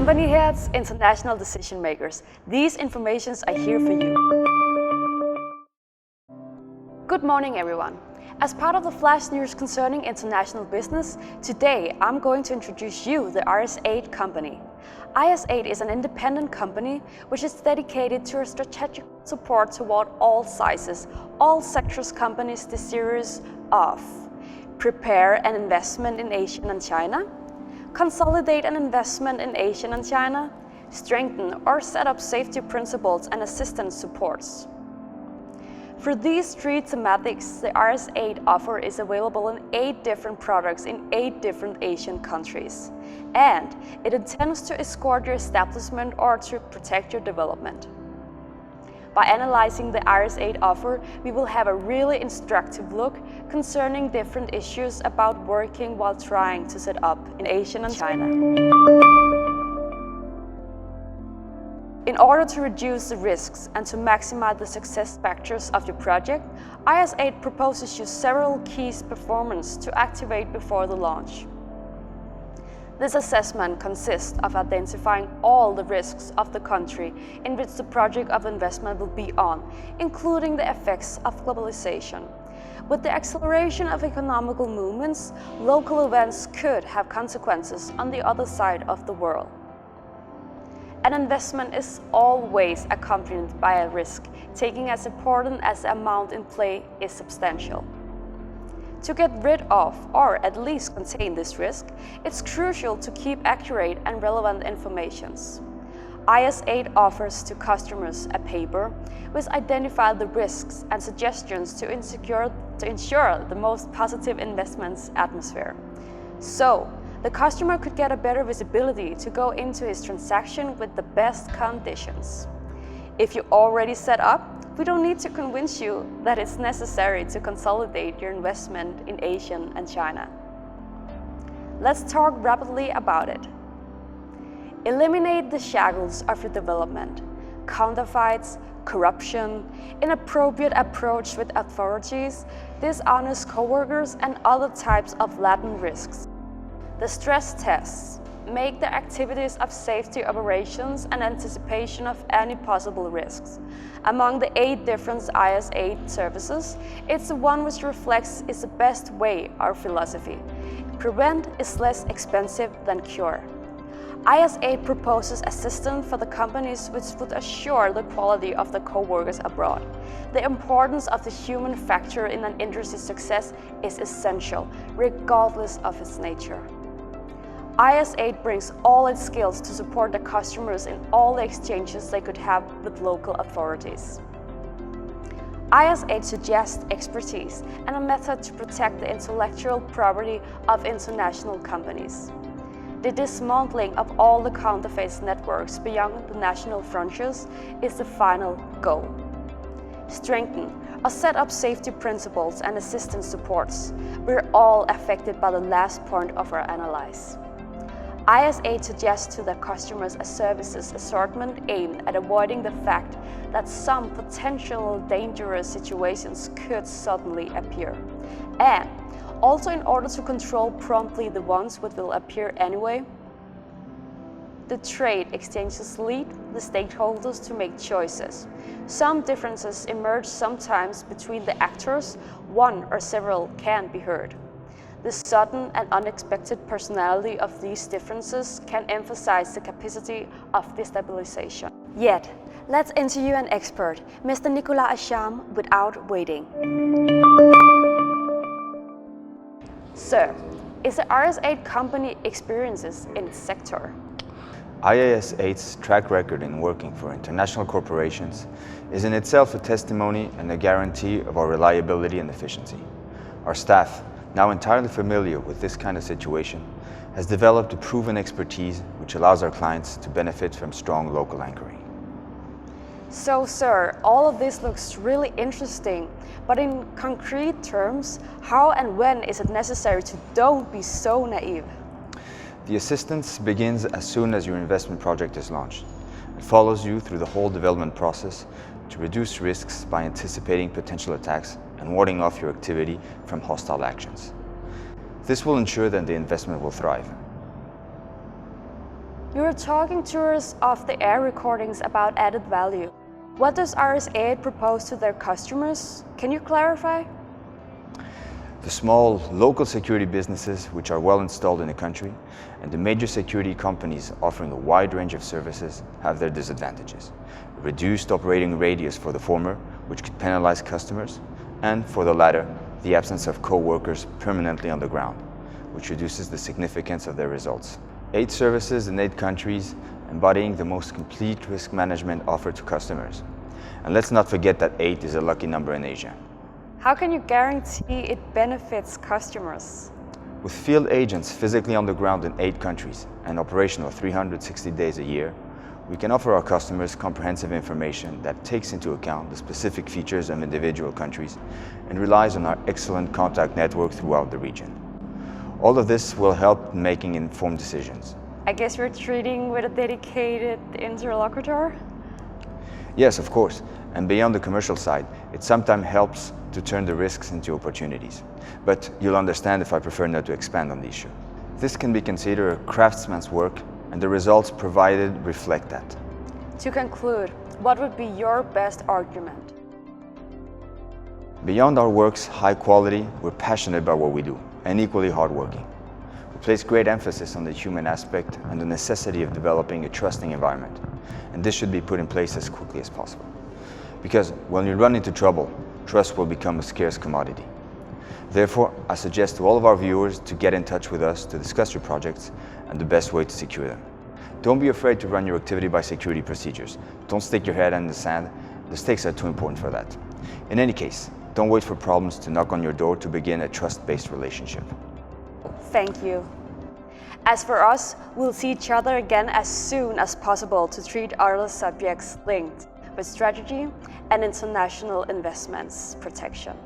Company heads, international decision makers, these informations are here for you. Good morning, everyone. As part of the flash news concerning international business, today I'm going to introduce you the IAS-8 company. IAS-8 is an independent company which is dedicated to a strategic support toward all sizes, all sectors companies desirous of prepare an investment in Asia and China, consolidate an investment in Asia and China, strengthen or set up safety principles and assistance supports. For these three thematics, the IAS-8 offer is available in 8 different products in 8 different Asian countries, and it intends to escort your establishment or to protect your development. By analyzing the IAS-8 offer, we will have a really instructive look concerning different issues about working while trying to set up in Asia and China. In order to reduce the risks and to maximize the success factors of your project, IAS-8 proposes you several key performance to activate before the launch. This assessment consists of identifying all the risks of the country in which the project of investment will be on, including the effects of globalization. With the acceleration of economical movements, local events could have consequences on the other side of the world. An investment is always accompanied by a risk, taking as important as the amount in play is substantial. To get rid of, or at least contain this risk, it's crucial to keep accurate and relevant information. IAS-8 offers to customers a paper which identifies the risks and suggestions to ensure the most positive investments atmosphere. So, the customer could get a better visibility to go into his transaction with the best conditions. If you're already set up, we don't need to convince you that it's necessary to consolidate your investment in Asia and China. Let's talk rapidly about it. Eliminate the shackles of your development, counterfeits, corruption, inappropriate approach with authorities, dishonest coworkers, and other types of latent risks. The stress tests make the activities of safety operations and anticipation of any possible risks. Among the 8 different IAS-8 services, it's the one which reflects is the best way our philosophy. Prevent is less expensive than cure. IAS-8 proposes assistance for the companies which would assure the quality of the co-workers abroad. The importance of the human factor in an industry's success is essential, regardless of its nature. IAS-8 brings all its skills to support the customers in all the exchanges they could have with local authorities. IAS-8 suggests expertise and a method to protect the intellectual property of international companies. The dismantling of all the counterfeit networks beyond the national frontiers is the final goal. Strengthen or set up safety principles and assistance supports. We're all affected by the last point of our analysis. IAS-8 suggests to the customers a services assortment aimed at avoiding the fact that some potential dangerous situations could suddenly appear, and also in order to control promptly the ones which will appear anyway. The trade exchanges lead the stakeholders to make choices. Some differences emerge sometimes between the actors, one or several can be heard. The sudden and unexpected personality of these differences can emphasize the capacity of destabilization. Yet, let's interview an expert, Mr. Nicolas Acham, without waiting. Sir, is the IAS-8 company experiences in its sector? IAS-8's track record in working for international corporations is in itself a testimony and a guarantee of our reliability and efficiency. Our staff, now entirely familiar with this kind of situation, has developed a proven expertise which allows our clients to benefit from strong local anchoring. So, sir, all of this looks really interesting, but in concrete terms, how and when is it necessary to don't be so naive? The assistance begins as soon as your investment project is launched. It follows you through the whole development process to reduce risks by anticipating potential attacks and warding off your activity from hostile actions. This will ensure that the investment will thrive. You were talking to us off the air recordings about added value. What does IAS-8 propose to their customers? Can you clarify? The small local security businesses which are well installed in the country and the major security companies offering a wide range of services have their disadvantages. A reduced operating radius for the former, which could penalize customers, and for the latter, the absence of co-workers permanently on the ground, which reduces the significance of their results. 8 services in 8 countries, embodying the most complete risk management offered to customers. And let's not forget that 8 is a lucky number in Asia. How can you guarantee it benefits customers? With field agents physically on the ground in 8 countries and operational 360 days a year, we can offer our customers comprehensive information that takes into account the specific features of individual countries and relies on our excellent contact network throughout the region. All of this will help in making informed decisions. I guess you're treating with a dedicated interlocutor? Yes, of course. And beyond the commercial side, it sometimes helps to turn the risks into opportunities. But you'll understand if I prefer not to expand on the issue. This can be considered a craftsman's work, and the results provided reflect that. To conclude, what would be your best argument? Beyond our work's high quality, we're passionate about what we do and equally hardworking. We place great emphasis on the human aspect and the necessity of developing a trusting environment. And this should be put in place as quickly as possible. Because when you run into trouble, trust will become a scarce commodity. Therefore, I suggest to all of our viewers to get in touch with us to discuss your projects and the best way to secure them. Don't be afraid to run your activity by security procedures. Don't stick your head in the sand. The stakes are too important for that. In any case, don't wait for problems to knock on your door to begin a trust-based relationship. Thank you. As for us, we'll see each other again as soon as possible to treat other subjects linked with strategy and international investments protection.